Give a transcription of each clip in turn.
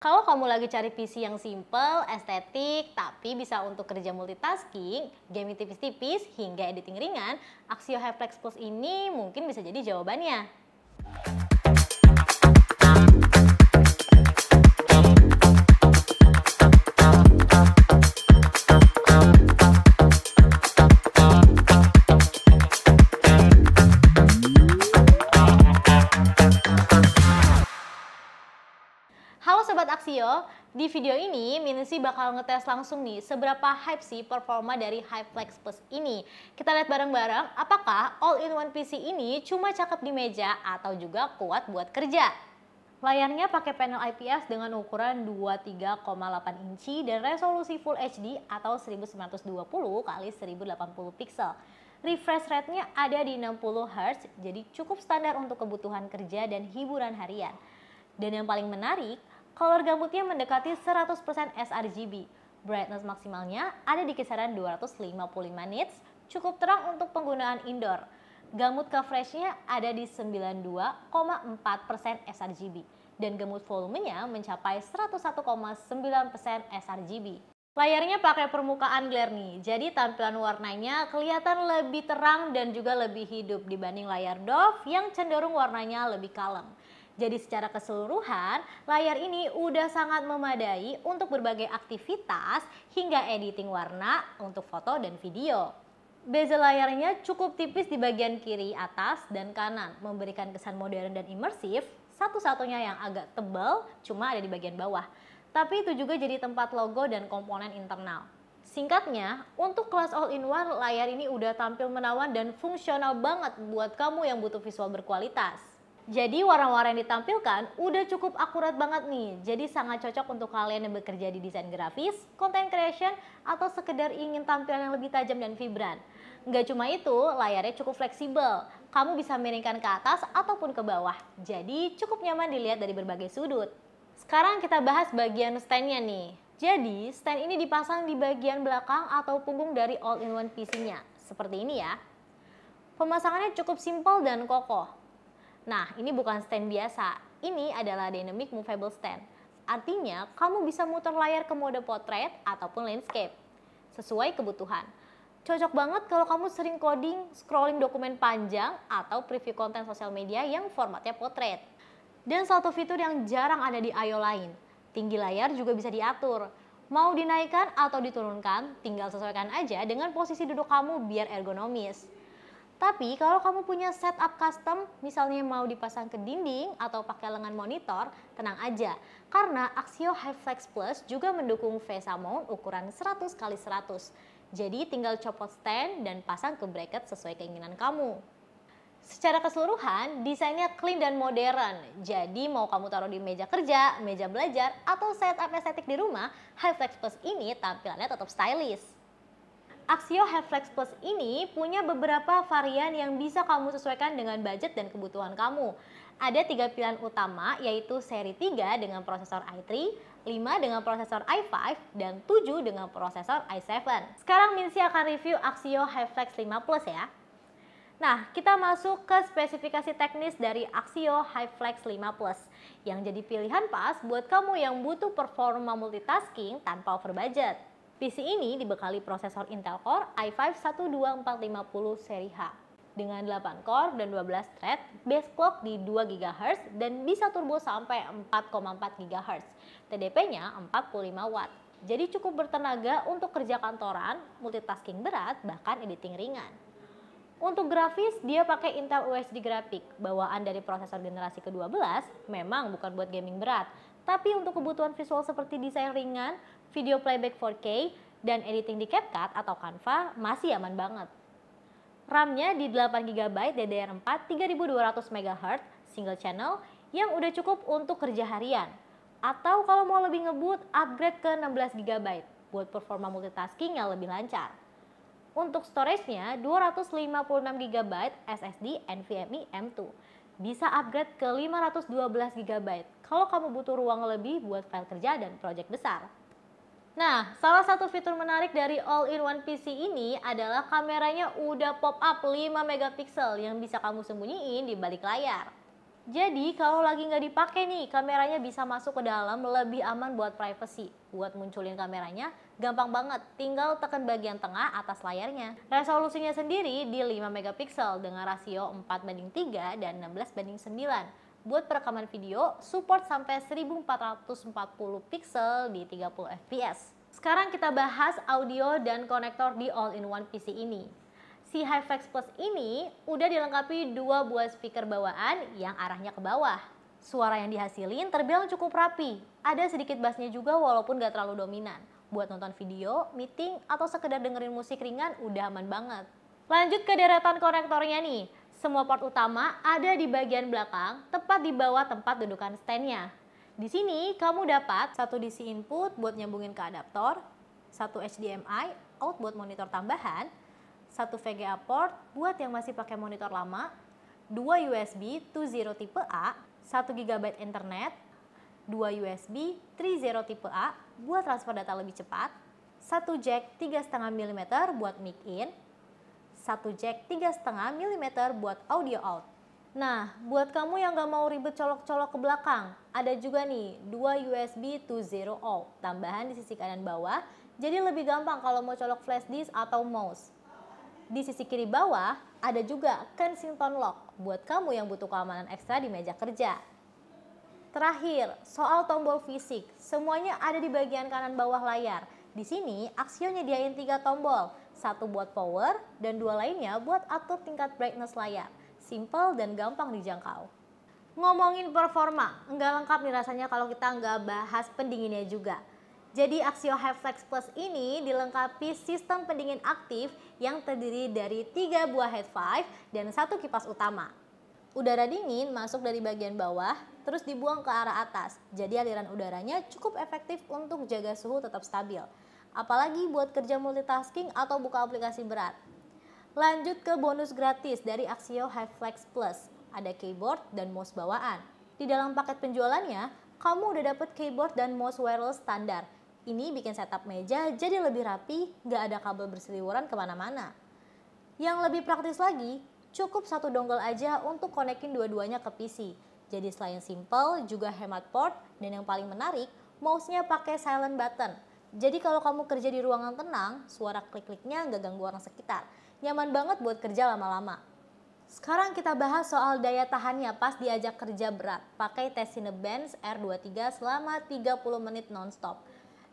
Kalau kamu lagi cari PC yang simple, estetik, tapi bisa untuk kerja multitasking, gaming tipis-tipis, hingga editing ringan, Axio HyFlex Plus ini mungkin bisa jadi jawabannya. Halo Sobat Axio, di video ini Minsi bakal ngetes langsung nih seberapa hype sih performa dari HyFlex Plus ini. Kita lihat bareng-bareng apakah all-in-one PC ini cuma cakep di meja atau juga kuat buat kerja. Layarnya pakai panel IPS dengan ukuran 23,8 inci dan resolusi Full HD atau 1920 x 1080 pixel. Refresh rate-nya ada di 60 Hz, jadi cukup standar untuk kebutuhan kerja dan hiburan harian. Dan yang paling menarik, color gambutnya mendekati 100% sRGB. Brightness maksimalnya ada di kisaran 255 nits, cukup terang untuk penggunaan indoor. Gamut coveragenya ada di 92,4% sRGB dan gamut volumenya mencapai 101,9% sRGB. Layarnya pakai permukaan glare nih, jadi tampilan warnanya kelihatan lebih terang dan juga lebih hidup dibanding layar Dove yang cenderung warnanya lebih kalem. Jadi secara keseluruhan, layar ini udah sangat memadai untuk berbagai aktivitas hingga editing warna untuk foto dan video. Bezel layarnya cukup tipis di bagian kiri, atas, dan kanan, memberikan kesan modern dan imersif. Satu-satunya yang agak tebal cuma ada di bagian bawah. Tapi itu juga jadi tempat logo dan komponen internal. Singkatnya, untuk kelas all-in-one, layar ini udah tampil menawan dan fungsional banget buat kamu yang butuh visual berkualitas. Jadi warna-warna yang ditampilkan udah cukup akurat banget nih. Jadi sangat cocok untuk kalian yang bekerja di desain grafis, content creation, atau sekedar ingin tampilan yang lebih tajam dan vibran. Nggak cuma itu, layarnya cukup fleksibel. Kamu bisa miringkan ke atas ataupun ke bawah. Jadi cukup nyaman dilihat dari berbagai sudut. Sekarang kita bahas bagian stand-nya nih. Jadi stand ini dipasang di bagian belakang atau punggung dari all-in-one PC-nya. Seperti ini ya. Pemasangannya cukup simpel dan kokoh. Nah, ini bukan stand biasa. Ini adalah dynamic movable stand. Artinya, kamu bisa muter layar ke mode portrait ataupun landscape sesuai kebutuhan. Cocok banget kalau kamu sering coding, scrolling dokumen panjang, atau preview konten sosial media yang formatnya portrait. Dan satu fitur yang jarang ada di I/O lain, tinggi layar juga bisa diatur. Mau dinaikkan atau diturunkan, tinggal sesuaikan aja dengan posisi duduk kamu biar ergonomis. Tapi kalau kamu punya setup custom, misalnya mau dipasang ke dinding atau pakai lengan monitor, tenang aja. Karena Axio HyFlex Plus juga mendukung VESA mount ukuran 100x100. Jadi tinggal copot stand dan pasang ke bracket sesuai keinginan kamu. Secara keseluruhan, desainnya clean dan modern. Jadi mau kamu taruh di meja kerja, meja belajar, atau setup estetik di rumah, HyFlex Plus ini tampilannya tetap stylish. Axio HyFlex Plus ini punya beberapa varian yang bisa kamu sesuaikan dengan budget dan kebutuhan kamu. Ada 3 pilihan utama, yaitu seri 3 dengan prosesor i3, 5 dengan prosesor i5, dan 7 dengan prosesor i7. Sekarang Minsi akan review Axio HyFlex 5 Plus ya. Nah, kita masuk ke spesifikasi teknis dari Axio HyFlex 5 Plus yang jadi pilihan pas buat kamu yang butuh performa multitasking tanpa over budget. PC ini dibekali prosesor Intel Core i5-12450 seri H dengan 8 core dan 12 thread, base clock di 2 GHz dan bisa turbo sampai 4,4 GHz. TDP-nya 45 Watt. Jadi cukup bertenaga untuk kerja kantoran, multitasking berat, bahkan editing ringan. Untuk grafis, dia pakai Intel UHD Graphic, bawaan dari prosesor generasi ke-12, memang bukan buat gaming berat. Tapi untuk kebutuhan visual seperti desain ringan, video playback 4K, dan editing di CapCut atau Canva masih aman banget. RAM-nya di 8GB DDR4 3200 MHz single channel yang udah cukup untuk kerja harian. Atau kalau mau lebih ngebut, upgrade ke 16GB buat performa multitasking yang lebih lancar. Untuk storage-nya 256GB SSD NVMe M2. Bisa upgrade ke 512GB kalau kamu butuh ruang lebih buat file kerja dan project besar. Nah, salah satu fitur menarik dari all-in-one PC ini adalah kameranya udah pop up 5 megapiksel yang bisa kamu sembunyiin di balik layar. Jadi kalau lagi nggak dipakai nih, kameranya bisa masuk ke dalam, lebih aman buat privacy. Buat munculin kameranya, gampang banget, tinggal tekan bagian tengah atas layarnya. Resolusinya sendiri di 5 megapiksel dengan rasio 4:3 dan 16:9. Buat perekaman video, support sampai 1440 pixel di 30 fps. Sekarang kita bahas audio dan konektor di all-in-one PC ini. Si HyFlex Plus ini udah dilengkapi dua buah speaker bawaan yang arahnya ke bawah. Suara yang dihasilin terbilang cukup rapi. Ada sedikit bassnya juga walaupun gak terlalu dominan. Buat nonton video, meeting, atau sekedar dengerin musik ringan udah aman banget. Lanjut ke deretan konektornya nih. Semua port utama ada di bagian belakang, tepat di bawah tempat dudukan standnya. Di sini kamu dapat satu DC input buat nyambungin ke adaptor, satu HDMI out buat monitor tambahan, satu VGA port buat yang masih pakai monitor lama, 2 USB 2.0 tipe A, 1 GB internet, 2 USB 3.0 tipe A buat transfer data lebih cepat, 1 jack 3,5 mm buat mic in, 1 jack 3,5 mm buat audio out. Nah, buat kamu yang gak mau ribet colok-colok ke belakang, ada juga nih 2 USB 2.0 out tambahan di sisi kanan bawah, jadi lebih gampang kalau mau colok flash disk atau mouse. Di sisi kiri bawah ada juga Kensington Lock buat kamu yang butuh keamanan ekstra di meja kerja. Terakhir, soal tombol fisik, semuanya ada di bagian kanan bawah layar. Di sini Axio nyediain 3 tombol, satu buat power dan 2 lainnya buat atur tingkat brightness layar. Simple dan gampang dijangkau. Ngomongin performa, nggak lengkap nih rasanya kalau kita nggak bahas pendinginnya juga. Jadi Axio HyFlex Plus ini dilengkapi sistem pendingin aktif yang terdiri dari 3 buah head valve dan 1 kipas utama. Udara dingin masuk dari bagian bawah terus dibuang ke arah atas. Jadi aliran udaranya cukup efektif untuk jaga suhu tetap stabil. Apalagi buat kerja multitasking atau buka aplikasi berat. Lanjut ke bonus gratis dari Axio HyFlex Plus. Ada keyboard dan mouse bawaan. Di dalam paket penjualannya, kamu udah dapet keyboard dan mouse wireless standar. Ini bikin setup meja jadi lebih rapi, gak ada kabel berseliweran kemana-mana. Yang lebih praktis lagi, cukup satu dongle aja untuk konekin dua-duanya ke PC. Jadi selain simple, juga hemat port, dan yang paling menarik, mouse-nya pakai silent button. Jadi kalau kamu kerja di ruangan tenang, suara klik-kliknya gak ganggu orang sekitar. Nyaman banget buat kerja lama-lama. Sekarang kita bahas soal daya tahannya pas diajak kerja berat. Pakai Cinebench R23 selama 30 menit nonstop.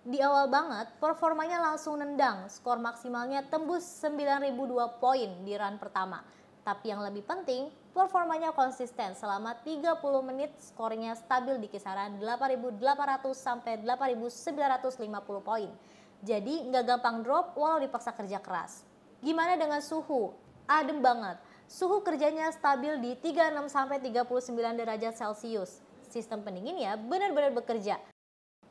Di awal banget, performanya langsung nendang, skor maksimalnya tembus 9.002 poin di run pertama. Tapi yang lebih penting, performanya konsisten selama 30 menit, skornya stabil di kisaran 8.800 sampai 8.950 poin. Jadi nggak gampang drop walau dipaksa kerja keras. Gimana dengan suhu? Adem banget. Suhu kerjanya stabil di 36 sampai 39 derajat Celcius. Sistem pendinginnya benar-benar bekerja.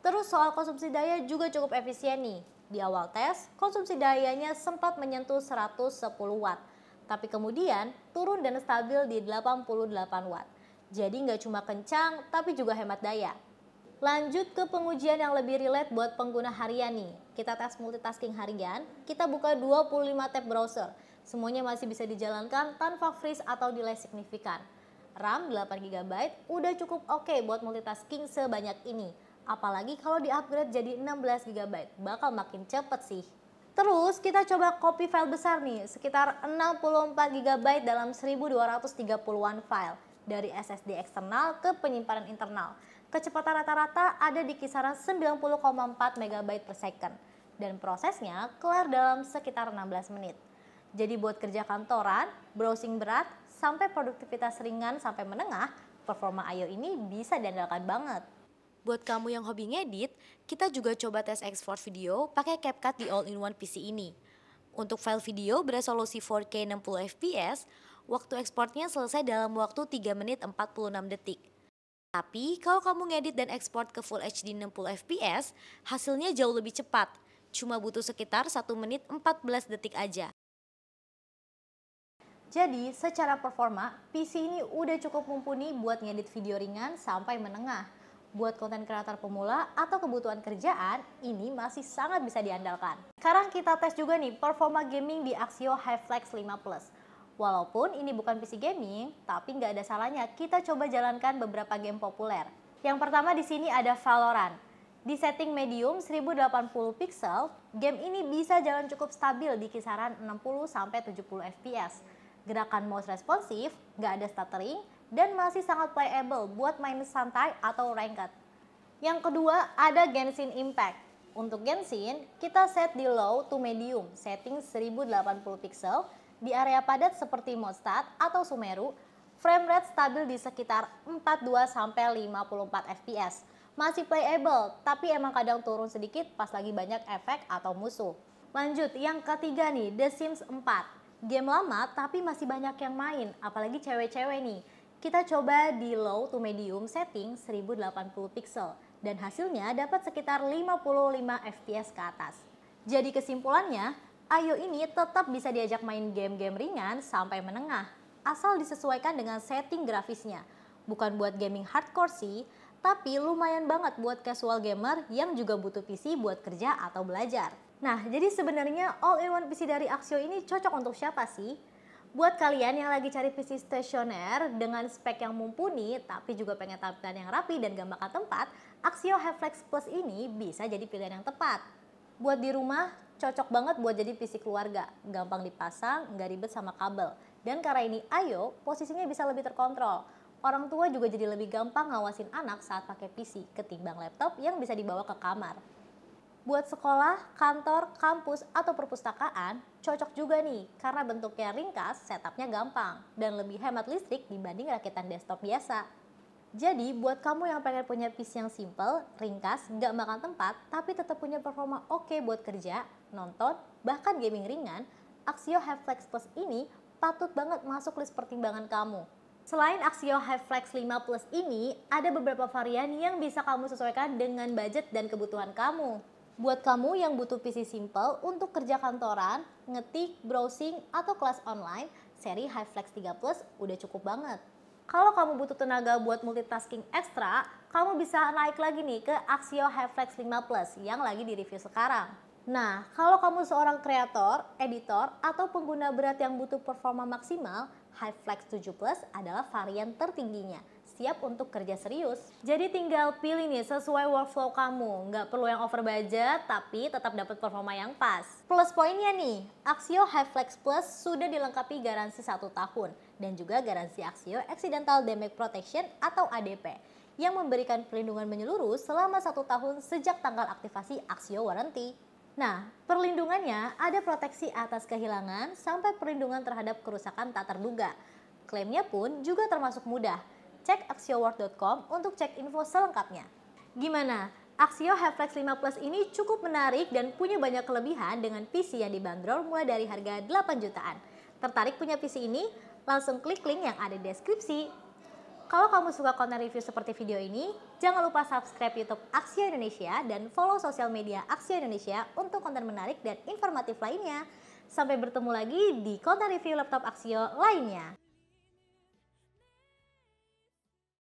Terus soal konsumsi daya juga cukup efisien nih. Di awal tes, konsumsi dayanya sempat menyentuh 110 watt. Tapi kemudian turun dan stabil di 88 watt. Jadi nggak cuma kencang, tapi juga hemat daya. Lanjut ke pengujian yang lebih relate buat pengguna harian nih. Kita tes multitasking harian, kita buka 25 tab browser. Semuanya masih bisa dijalankan tanpa freeze atau delay signifikan. RAM 8 GB udah cukup oke buat multitasking sebanyak ini. Apalagi kalau di-upgrade jadi 16 GB, bakal makin cepet sih. Terus kita coba copy file besar nih, sekitar 64 GB dalam 1230-an file. Dari SSD eksternal ke penyimpanan internal. Kecepatan rata-rata ada di kisaran 90,4 MB per second. Dan prosesnya kelar dalam sekitar 16 menit. Jadi buat kerja kantoran, browsing berat, sampai produktivitas ringan sampai menengah, performa I/O ini bisa diandalkan banget. Buat kamu yang hobi ngedit, kita juga coba tes export video pakai CapCut di all-in-one PC ini. Untuk file video beresolusi 4K 60 fps, waktu ekspornya selesai dalam waktu 3 menit 46 detik. Tapi kalau kamu ngedit dan ekspor ke Full HD 60 fps, hasilnya jauh lebih cepat. Cuma butuh sekitar 1 menit 14 detik aja. Jadi secara performa, PC ini udah cukup mumpuni buat ngedit video ringan sampai menengah. Buat konten kreator pemula atau kebutuhan kerjaan, ini masih sangat bisa diandalkan. Sekarang kita tes juga nih performa gaming di Axio HyFlex 5 Plus. Walaupun ini bukan PC gaming, tapi nggak ada salahnya kita coba jalankan beberapa game populer. Yang pertama di sini ada Valorant. Di setting medium 1080 pixel, game ini bisa jalan cukup stabil di kisaran 60-70 fps. Gerakan mouse responsif, nggak ada stuttering, dan masih sangat playable buat main santai atau ranked. Yang kedua ada Genshin Impact. Untuk Genshin, kita set di low to medium, setting 1080 pixel, di area padat seperti Mondstadt atau Sumeru, frame rate stabil di sekitar 42-54 fps. Masih playable, tapi emang kadang turun sedikit pas lagi banyak efek atau musuh. Lanjut, yang ketiga nih, The Sims 4. Game lama tapi masih banyak yang main, apalagi cewek-cewek nih. Kita coba di low to medium setting 1080 pixel dan hasilnya dapat sekitar 55 fps ke atas. Jadi kesimpulannya, Ayo ini tetap bisa diajak main game-game ringan sampai menengah, asal disesuaikan dengan setting grafisnya. Bukan buat gaming hardcore sih, tapi lumayan banget buat casual gamer yang juga butuh PC buat kerja atau belajar. Nah, jadi sebenarnya all-in-one PC dari Axio ini cocok untuk siapa sih? Buat kalian yang lagi cari PC stasioner dengan spek yang mumpuni tapi juga pengen tampilan yang rapi dan gak makan tempat, Axio HyFlex Plus ini bisa jadi pilihan yang tepat. Buat di rumah, cocok banget buat jadi PC keluarga, gampang dipasang, nggak ribet sama kabel. Dan karena ini Ayo, posisinya bisa lebih terkontrol. Orang tua juga jadi lebih gampang ngawasin anak saat pakai PC ketimbang laptop yang bisa dibawa ke kamar. Buat sekolah, kantor, kampus, atau perpustakaan, cocok juga nih karena bentuknya ringkas, setupnya gampang, dan lebih hemat listrik dibanding rakitan desktop biasa. Jadi buat kamu yang pengen punya PC yang simple, ringkas, nggak makan tempat, tapi tetap punya performa oke buat kerja, nonton, bahkan gaming ringan, Axio HyFlex Plus ini patut banget masuk list pertimbangan kamu. Selain Axio HyFlex 5 Plus ini, ada beberapa varian yang bisa kamu sesuaikan dengan budget dan kebutuhan kamu. Buat kamu yang butuh PC simple untuk kerja kantoran, ngetik, browsing, atau kelas online, seri HyFlex 3 Plus udah cukup banget. Kalau kamu butuh tenaga buat multitasking ekstra, kamu bisa naik lagi nih ke Axio HyFlex 5 Plus yang lagi di review sekarang. Nah, kalau kamu seorang kreator, editor, atau pengguna berat yang butuh performa maksimal, HyFlex 7 Plus adalah varian tertingginya, siap untuk kerja serius. Jadi tinggal pilih nih sesuai workflow kamu, nggak perlu yang over budget tapi tetap dapat performa yang pas. Plus poinnya nih, Axio HyFlex Plus sudah dilengkapi garansi 1 tahun dan juga garansi Axio Accidental Damage Protection atau ADP yang memberikan perlindungan menyeluruh selama 1 tahun sejak tanggal aktivasi Axio Warranty. Nah, perlindungannya ada proteksi atas kehilangan sampai perlindungan terhadap kerusakan tak terduga. Klaimnya pun juga termasuk mudah. Cek axioward.com untuk cek info selengkapnya. Gimana? Axio HyFlex 5 Plus ini cukup menarik dan punya banyak kelebihan dengan PC yang dibanderol mulai dari harga 8 jutaan. Tertarik punya PC ini? Langsung klik link yang ada di deskripsi. Kalau kamu suka konten review seperti video ini, jangan lupa subscribe YouTube Axio Indonesia dan follow sosial media Axio Indonesia untuk konten menarik dan informatif lainnya. Sampai bertemu lagi di konten review laptop Axio lainnya.